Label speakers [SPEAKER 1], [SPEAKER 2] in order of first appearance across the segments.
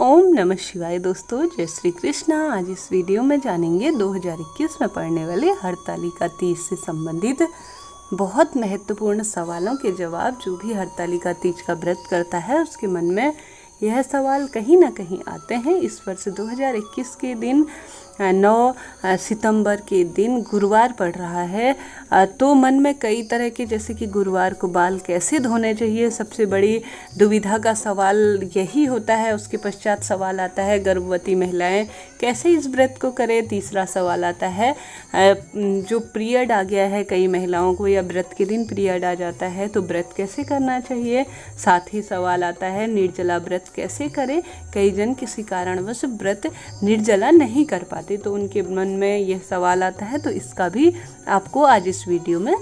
[SPEAKER 1] ओम नमः शिवाय। दोस्तों जय श्री कृष्णा। आज इस वीडियो में जानेंगे 2021 में पड़ने वाले हरतालिका तीज से संबंधित बहुत महत्वपूर्ण सवालों के जवाब। जो भी हरतालिका तीज का व्रत करता है उसके मन में यह सवाल कहीं ना कहीं आते हैं। इस वर्ष 2021 के दिन 9 सितंबर के दिन गुरुवार पड़ रहा है, तो मन में कई तरह के, जैसे कि गुरुवार को बाल कैसे धोने चाहिए, सबसे बड़ी दुविधा का सवाल यही होता है। उसके पश्चात सवाल आता है गर्भवती महिलाएं कैसे इस व्रत को करें। तीसरा सवाल आता है जो पीरियड आ गया है कई महिलाओं को, या व्रत के दिन पीरियड आ जाता है तो व्रत कैसे करना चाहिए। साथ ही सवाल आता है निर्जला व्रत कैसे करें। कई जन किसी कारणवश व्रत निर्जला नहीं कर पाते, तो उनके मन में यह सवाल आता है, तो इसका भी आपको आज इस वीडियो में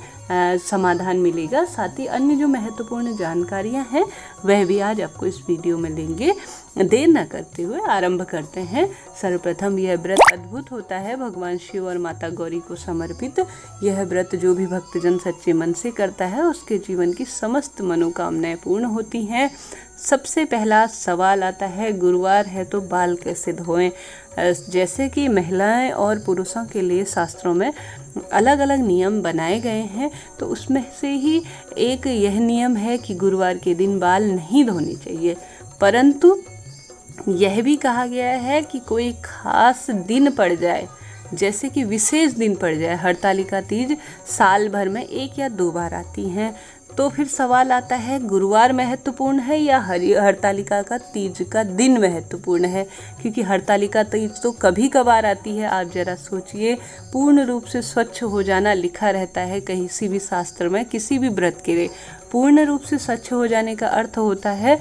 [SPEAKER 1] समाधान मिलेगा। साथ ही अन्य जो महत्वपूर्ण जानकारियां हैं वह भी आज आपको इस वीडियो में देंगे। देर न करते हुए आरंभ करते हैं। सर्वप्रथम यह व्रत अद्भुत होता है, भगवान शिव और माता गौरी को समर्पित। यह व्रत जो भी भक्तजन सच्चे मन से करता है उसके जीवन की समस्त मनोकामनाएं पूर्ण होती हैं। सबसे पहला सवाल आता है गुरुवार है तो बाल कैसे धोएं। जैसे कि महिलाएं और पुरुषों के लिए शास्त्रों में अलग अलग नियम बनाए गए हैं, तो उसमें से ही एक यह नियम है कि गुरुवार के दिन बाल नहीं धोने चाहिए। परंतु यह भी कहा गया है कि कोई खास दिन पड़ जाए, जैसे कि विशेष दिन पड़ जाए, हरतालिका तीज साल भर में 1 या 2 बार आती हैं, तो फिर सवाल आता है गुरुवार महत्वपूर्ण है या हरतालिका का तीज का दिन महत्वपूर्ण है। क्योंकि हरतालिका तीज तो कभी कभार आती है। आप जरा सोचिए, पूर्ण रूप से स्वच्छ हो जाना लिखा रहता है किसी भी शास्त्र में, किसी भी व्रत के लिए पूर्ण रूप से स्वच्छ हो जाने का अर्थ होता है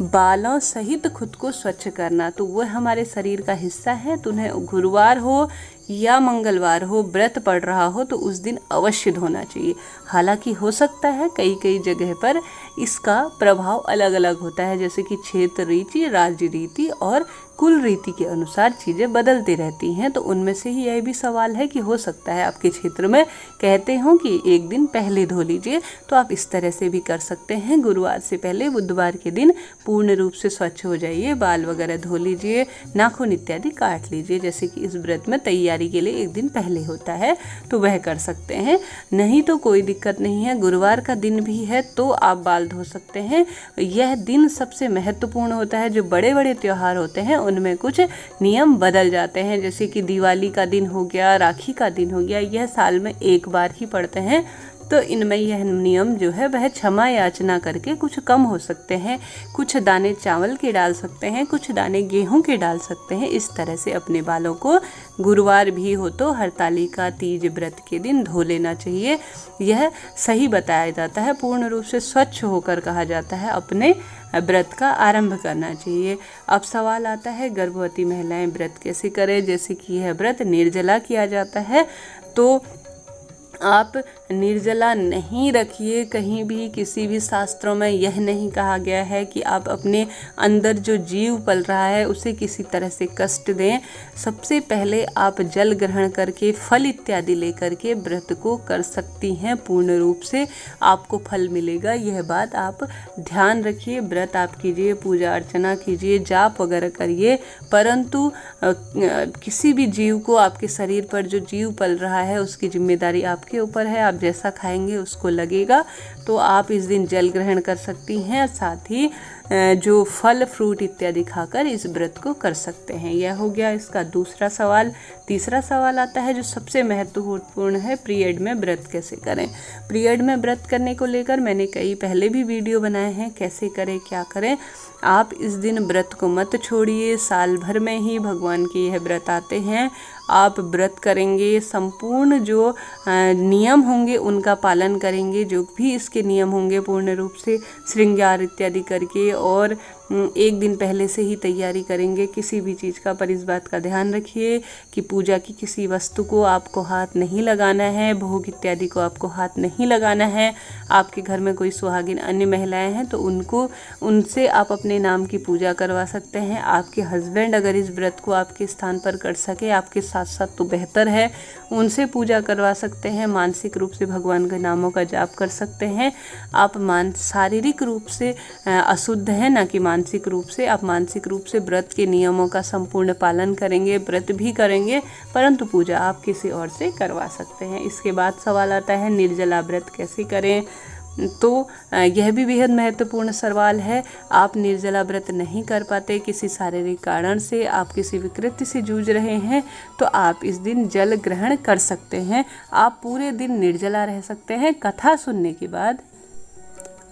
[SPEAKER 1] बालों सहित खुद को स्वच्छ करना। तो वह हमारे शरीर का हिस्सा है, तो उन्हें गुरुवार हो या मंगलवार हो, व्रत पड़ रहा हो तो उस दिन अवश्य धोना चाहिए। हालांकि हो सकता है कई जगह पर इसका प्रभाव अलग अलग होता है, जैसे कि क्षेत्र रीति, राज्य रीति और कुल रीति के अनुसार चीज़ें बदलती रहती हैं। तो उनमें से ही यह भी सवाल है कि हो सकता है आपके क्षेत्र में कहते हों कि एक दिन पहले धो लीजिए, तो आप इस तरह से भी कर सकते हैं। गुरुवार से पहले बुधवार के दिन पूर्ण रूप से स्वच्छ हो जाइए, बाल वगैरह धो लीजिए, नाखून इत्यादि काट लीजिए, जैसे कि इस व्रत में तैयारी के लिए एक दिन पहले होता है, तो वह कर सकते हैं। नहीं तो कोई दिक्कत नहीं है, गुरुवार का दिन भी है तो आप बाल धो सकते हैं। यह दिन सबसे महत्वपूर्ण होता है। जो बड़े बड़े त्यौहार होते हैं उनमें कुछ नियम बदल जाते हैं, जैसे कि दिवाली का दिन हो गया, राखी का दिन हो गया, यह साल में 1 बार ही पड़ते हैं, तो इनमें यह नियम जो है वह क्षमा याचना करके कुछ कम हो सकते हैं। कुछ दाने चावल के डाल सकते हैं, कुछ दाने गेहूं के डाल सकते हैं। इस तरह से अपने बालों को गुरुवार भी हो तो हरतालिका तीज व्रत के दिन धो लेना चाहिए। यह सही बताया जाता है, पूर्ण रूप से स्वच्छ होकर कहा जाता है अपने व्रत का आरंभ करना चाहिए। अब सवाल आता है गर्भवती महिलाएं व्रत कैसे करें। जैसे कि यह व्रत निर्जला किया जाता है, तो आप निर्जला नहीं रखिए। कहीं भी किसी भी शास्त्रों में यह नहीं कहा गया है कि आप अपने अंदर जो जीव पल रहा है उसे किसी तरह से कष्ट दें। सबसे पहले आप जल ग्रहण करके फल इत्यादि लेकर के व्रत को कर सकती हैं। पूर्ण रूप से आपको फल मिलेगा, यह बात आप ध्यान रखिए। व्रत आप कीजिए, पूजा अर्चना कीजिए, जाप वगैरह करिए, परंतु किसी भी जीव को, आपके शरीर पर जो जीव पल रहा है उसकी जिम्मेदारी आपके ऊपर है। आप जैसा खाएंगे उसको लगेगा, तो आप इस दिन जल ग्रहण कर सकती हैं। साथ ही जो फल फ्रूट इत्यादि खाकर इस व्रत को कर सकते हैं। यह हो गया इसका दूसरा सवाल। तीसरा सवाल आता है जो सबसे महत्वपूर्ण है, पीरियड में व्रत कैसे करें। पीरियड में व्रत करने को लेकर मैंने कई पहले भी वीडियो बनाए हैं, कैसे करें क्या करें। आप इस दिन व्रत को मत छोड़िए। साल भर में ही भगवान के यह व्रत आते हैं। आप व्रत करेंगे, संपूर्ण जो नियम होंगे उनका पालन करेंगे, जो भी इसके नियम होंगे पूर्ण रूप से श्रृंगार इत्यादि करके, और एक दिन पहले से ही तैयारी करेंगे किसी भी चीज़ का। पर इस बात का ध्यान रखिए कि पूजा की किसी वस्तु को आपको हाथ नहीं लगाना है, भोग इत्यादि को आपको हाथ नहीं लगाना है। आपके घर में कोई सुहागिन अन्य महिलाएं हैं तो उनसे आप अपने नाम की पूजा करवा सकते हैं। आपके हस्बैंड अगर इस व्रत को आपके स्थान पर कर सके आपके साथ साथ तो बेहतर है, उनसे पूजा करवा सकते हैं। मानसिक रूप से भगवान के नामों का जाप कर सकते हैं। आप शारीरिक रूप से अशुद्ध हैं, ना कि मानसिक मानसिक रूप से, आप मानसिक रूप से व्रत के नियमों का संपूर्ण पालन करेंगे, व्रत भी करेंगे, परंतु पूजा आप किसी और से करवा सकते हैं। इसके बाद सवाल आता है निर्जला व्रत कैसे करें, तो यह भी बेहद महत्वपूर्ण सवाल है। आप निर्जला व्रत नहीं कर पाते, किसी शारीरिक कारण से आप किसी विकृति से जूझ रहे हैं, तो आप इस दिन जल ग्रहण कर सकते हैं। आप पूरे दिन निर्जला रह सकते हैं। कथा सुनने के बाद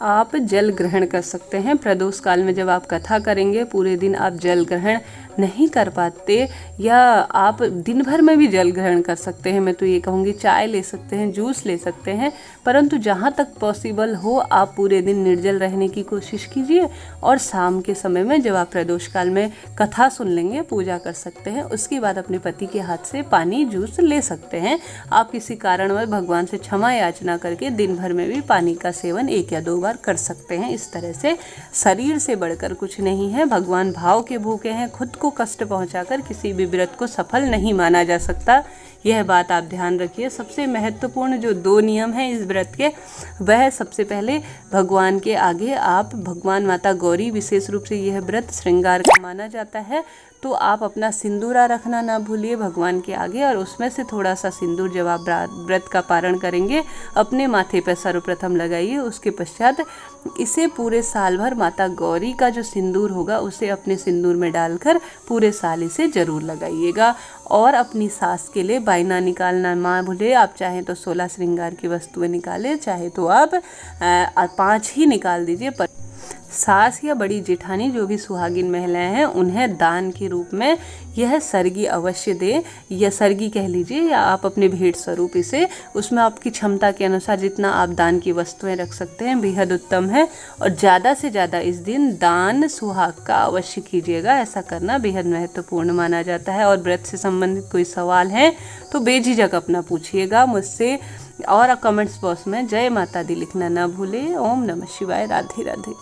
[SPEAKER 1] आप जल ग्रहण कर सकते हैं। प्रदोष काल में जब आप कथा करेंगे, पूरे दिन आप जल ग्रहण नहीं कर पाते, या आप दिन भर में भी जल ग्रहण कर सकते हैं। मैं तो ये कहूँगी चाय ले सकते हैं, जूस ले सकते हैं, परंतु जहाँ तक पॉसिबल हो आप पूरे दिन निर्जल रहने की कोशिश कीजिए। और शाम के समय में जब आप प्रदोष काल में कथा सुन लेंगे, पूजा कर सकते हैं, उसके बाद अपने पति के हाथ से पानी जूस ले सकते हैं। आप किसी कारणवश भगवान से क्षमा याचना करके दिन भर में भी पानी का सेवन 1 या 2 बार कर सकते हैं। इस तरह से शरीर से बढ़कर कुछ नहीं है। भगवान भाव के भूखे हैं। खुद को कष्ट पहुंचाकर किसी भी व्रत को सफल नहीं माना जा सकता। यह बात आप ध्यान रखिए। सबसे महत्वपूर्ण जो 2 नियम हैं इस व्रत के, वह सबसे पहले भगवान के आगे आप भगवान माता गौरी, विशेष रूप से यह व्रत श्रृंगार का माना जाता है, तो आप अपना सिंदूरा रखना ना भूलिए भगवान के आगे, और उसमें से थोड़ा सा सिंदूर जब आप व्रत का पारण करेंगे अपने माथे पर सर्वप्रथम लगाइए। उसके पश्चात इसे पूरे साल भर माता गौरी का जो सिंदूर होगा उसे अपने सिंदूर में डालकर पूरे साल इसे जरूर लगाइएगा। और अपनी सास के लिए बायना निकालना ना भूले। आप चाहें तो 16 श्रृंगार की वस्तुएं निकालें, चाहे तो आप 5 ही निकाल दीजिए। पर सास या बड़ी जेठानी जो भी सुहागिन महिलाएं हैं उन्हें दान के रूप में यह सरगी अवश्य दें, या सरगी कह लीजिए, या आप अपने भेंट स्वरूप इसे, उसमें आपकी क्षमता के अनुसार जितना आप दान की वस्तुएं रख सकते हैं बेहद उत्तम है। और ज़्यादा से ज़्यादा इस दिन दान सुहाग का अवश्य कीजिएगा। ऐसा करना बेहद महत्वपूर्ण माना जाता है। और व्रत से संबंधित कोई सवाल है तो बेझिझक अपना पूछिएगा मुझसे, और कमेंट्स बॉक्स में जय माता दी लिखना ना भूलें। ओम नमः शिवाय। राधे राधे।